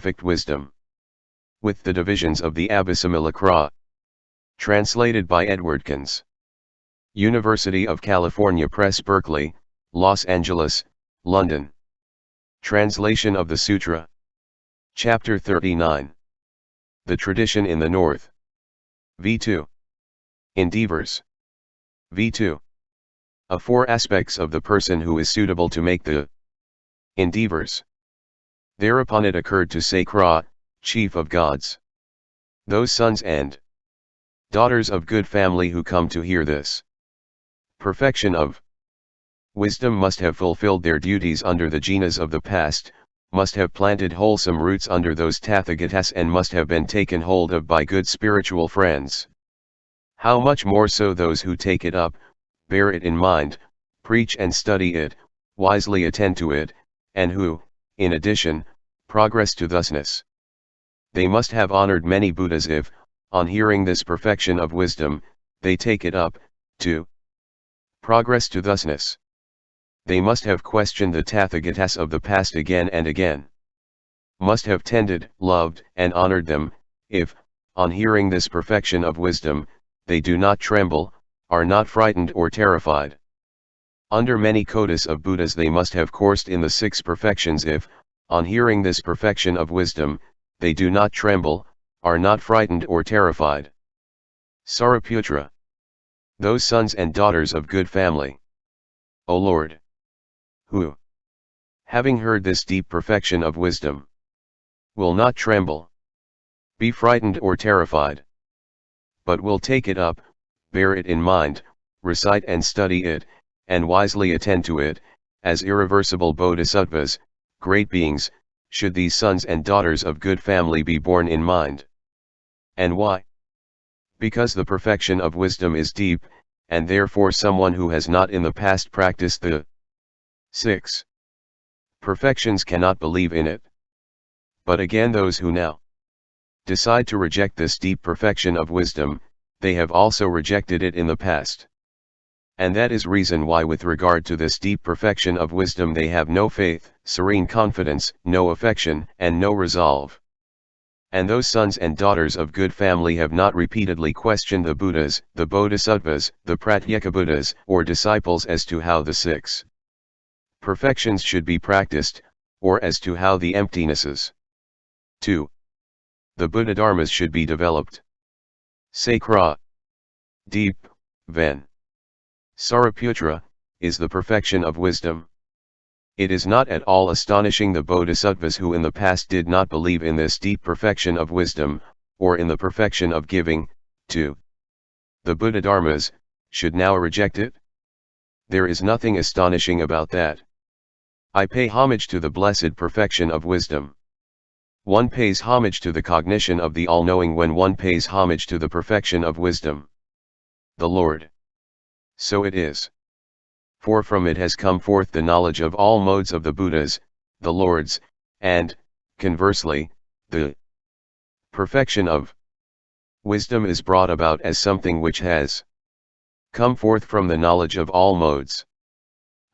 perfect wisdom. With the divisions of the Abhisimilakra. Translated by Edward Conze. University of California Press, Berkeley, Los Angeles, London. Translation of the Sutra. Chapter 39. The Tradition in the North. V2. Endeavours. V2. Of 4 aspects of the person who is suitable to make the endeavours. Thereupon it occurred to Sakra, chief of gods. Those sons and daughters of good family who come to hear this perfection of wisdom must have fulfilled their duties under the jinas of the past, must have planted wholesome roots under those tathagatas, and must have been taken hold of by good spiritual friends. How much more so those who take it up, bear it in mind, preach and study it, wisely attend to it, and who, in addition, progress to thusness. They must have honored many Buddhas if, on hearing this perfection of wisdom, they take it up, to progress to thusness. They must have questioned the tathagatas of the past again and again. Must have tended, loved, and honored them, if, on hearing this perfection of wisdom, they do not tremble, are not frightened or terrified. Under many kotas of Buddhas they must have coursed in the 6 perfections if, on hearing this perfection of wisdom, they do not tremble, are not frightened or terrified. Sariputra. Those sons and daughters of good family. O Lord, who, having heard this deep perfection of wisdom, will not tremble, be frightened or terrified, but will take it up, bear it in mind, recite and study it, and wisely attend to it, as irreversible bodhisattvas, great beings, should these sons and daughters of good family be borne in mind. And why? Because the perfection of wisdom is deep, and therefore someone who has not in the past practiced the 6 perfections cannot believe in it. But again, those who now decide to reject this deep perfection of wisdom, they have also rejected it in the past. And that is reason why with regard to this deep perfection of wisdom they have no faith, serene confidence, no affection, and no resolve. And those sons and daughters of good family have not repeatedly questioned the Buddhas, the bodhisattvas, the pratyekabuddhas, or disciples as to how the 6 perfections should be practiced, or as to how the emptinesses 2. The Buddha dharmas should be developed. Sakra. Deep, Ven. Sariputra, is the perfection of wisdom. It is not at all astonishing the bodhisattvas who in the past did not believe in this deep perfection of wisdom, or in the perfection of giving, to the Buddha dharmas, should now reject it. There is nothing astonishing about that. I pay homage to the blessed perfection of wisdom. One pays homage to the cognition of the all-knowing when one pays homage to the perfection of wisdom. The Lord. So it is. For from it has come forth the knowledge of all modes of the Buddhas, the Lords, and, conversely, the perfection of wisdom is brought about as something which has come forth from the knowledge of all modes.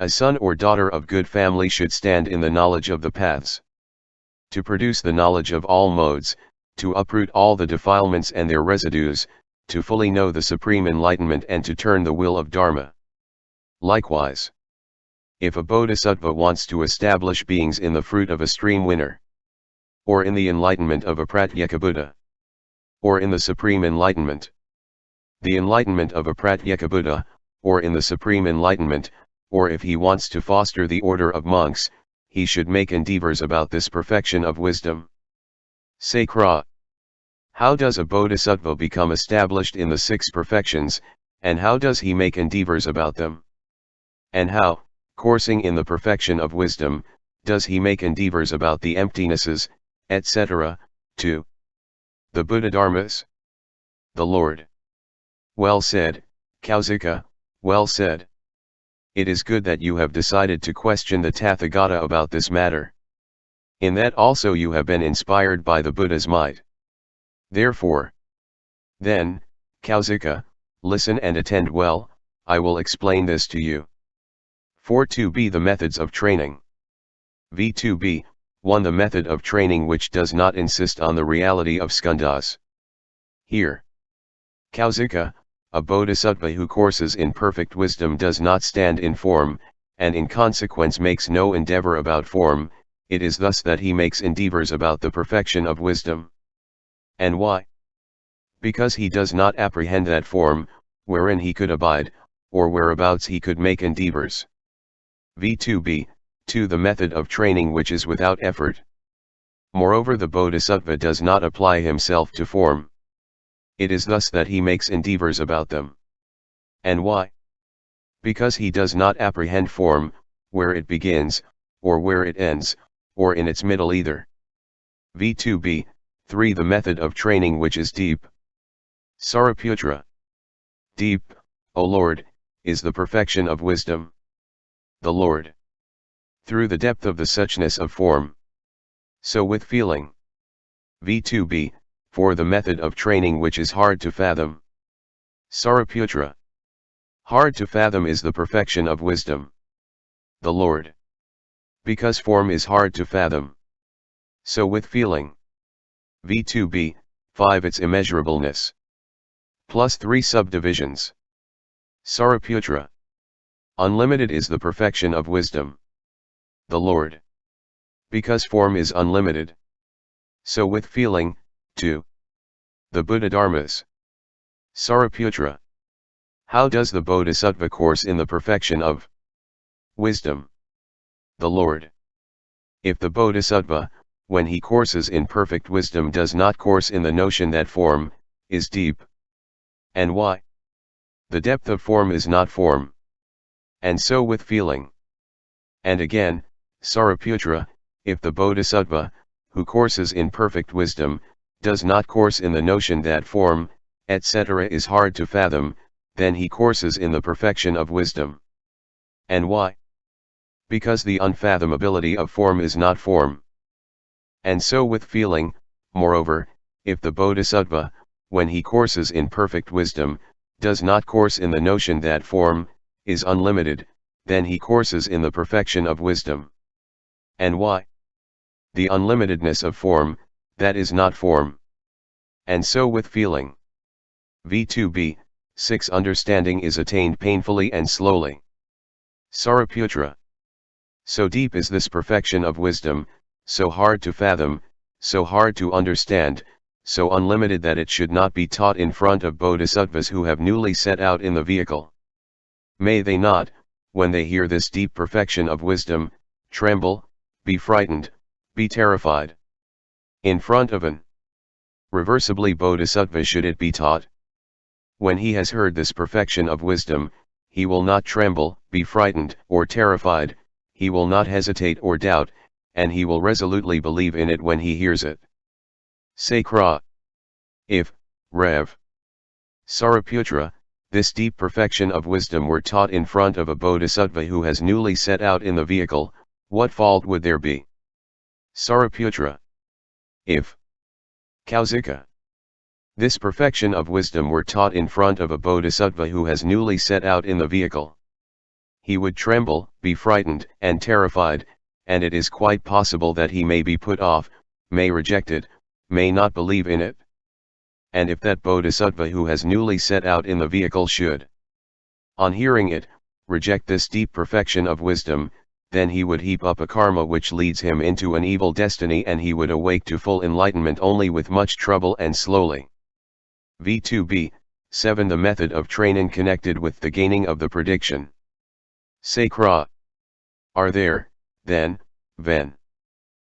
A son or daughter of good family should stand in the knowledge of the paths, to produce the knowledge of all modes, to uproot all the defilements and their residues, to fully know the supreme enlightenment and to turn the will of dharma. Likewise, if a bodhisattva wants to establish beings in the fruit of a streamwinner, or in the enlightenment of a pratyekabuddha, or in the supreme enlightenment, the enlightenment of a pratyekabuddha, or in the supreme enlightenment, or if he wants to foster the order of monks, he should make endeavours about this perfection of wisdom. Sakra. How does a bodhisattva become established in the 6 perfections, and how does he make endeavours about them? And how, coursing in the perfection of wisdom, does he make endeavours about the emptinesses, etc., to the Buddha dharmas? The Lord. Well said, Kausika, well said. It is good that you have decided to question the Tathagata about this matter. In that also you have been inspired by the Buddha's might. Therefore, then, Kausika, listen and attend well, I will explain this to you. 4-2b The methods of training. V2b, 1. The method of training which does not insist on the reality of skandhas. Here, Kausika, a bodhisattva who courses in perfect wisdom, does not stand in form, and in consequence makes no endeavour about form. It is thus that he makes endeavours about the perfection of wisdom. And why? Because he does not apprehend that form, wherein he could abide, or whereabouts he could make endeavours. V2b, 2. The method of training which is without effort. Moreover, the bodhisattva does not apply himself to form. It is thus that he makes endeavours about them. And why? Because he does not apprehend form, where it begins, or where it ends, or in its middle either. V2b, 3. The method of training which is deep. Sariputra. Deep, O Lord, is the perfection of wisdom. The Lord. Through the depth of the suchness of form. So with feeling. V2b, 4. The method of training which is hard to fathom. Sariputra. Hard to fathom is the perfection of wisdom. The Lord. Because form is hard to fathom. So with feeling. V2b, 5. Its immeasurableness. Plus 3 subdivisions. Sariputra. Unlimited is the perfection of wisdom. The Lord. Because form is unlimited. So with feeling. 2. The Buddha Dharmas. Sariputra. How does the bodhisattva course in the perfection of wisdom? The Lord. If the bodhisattva, when he courses in perfect wisdom, does not course in the notion that form is deep. And why? The depth of form is not form. And so with feeling. And again, Sariputra, if the bodhisattva, who courses in perfect wisdom, does not course in the notion that form, etc. is hard to fathom, then he courses in the perfection of wisdom. And why? Because the unfathomability of form is not form. And so with feeling. Moreover, if the bodhisattva, when he courses in perfect wisdom, does not course in the notion that form is unlimited, then he courses in the perfection of wisdom. And why? The unlimitedness of form, that is not form. And so with feeling. V2b, 6. Understanding is attained painfully and slowly. Sariputra. So deep is this perfection of wisdom, so hard to fathom, so hard to understand, so unlimited that it should not be taught in front of bodhisattvas who have newly set out in the vehicle. May they not, when they hear this deep perfection of wisdom, tremble, be frightened, be terrified. In front of an reversibly bodhisattva should it be taught. When he has heard this perfection of wisdom, he will not tremble, be frightened, or terrified, he will not hesitate or doubt, and he will resolutely believe in it when he hears it. Sakra. If, Rev. Sariputra, this deep perfection of wisdom were taught in front of a bodhisattva who has newly set out in the vehicle, what fault would there be? Sariputra. If, Kausika, this perfection of wisdom were taught in front of a bodhisattva who has newly set out in the vehicle, he would tremble, be frightened, and terrified, and it is quite possible that he may be put off, may reject it, may not believe in it. And if that bodhisattva who has newly set out in the vehicle should, on hearing it, reject this deep perfection of wisdom, then he would heap up a karma which leads him into an evil destiny, and he would awake to full enlightenment only with much trouble and slowly. V2b, 7. The method of training connected with the gaining of the prediction. Sakra. Are there, then, Ven.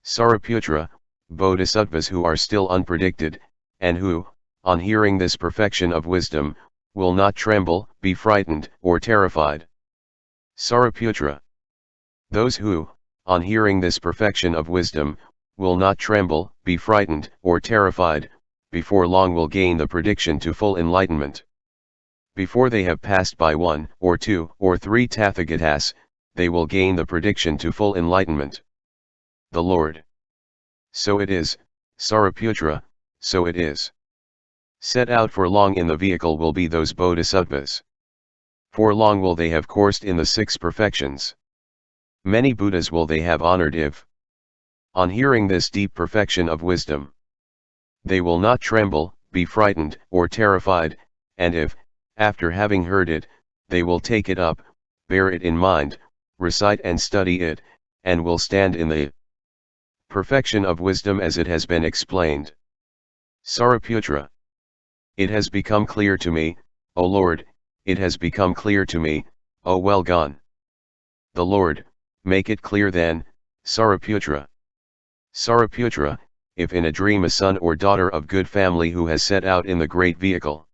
Sariputra, bodhisattvas who are still unpredicted, and who, on hearing this perfection of wisdom, will not tremble, be frightened, or terrified? Sariputra. Those who, on hearing this perfection of wisdom, will not tremble, be frightened, or terrified, before long will gain the prediction to full enlightenment. Before they have passed by 1, or 2, or 3 Tathagatas, they will gain the prediction to full enlightenment. The Lord. So it is, Sariputra, so it is. Set out for long in the vehicle will be those bodhisattvas. For long will they have coursed in the 6 perfections. Many Buddhas will they have honored if On hearing this deep perfection of wisdom, they will not tremble, be frightened, or terrified, and if, after having heard it, they will take it up, bear it in mind, recite and study it, and will stand in the perfection of wisdom as it has been explained. Sariputra. It has become clear to me, O Lord, it has become clear to me, O well gone. The Lord, make it clear then, Sariputra. Sariputra, if in a dream a son or daughter of good family who has set out in the great vehicle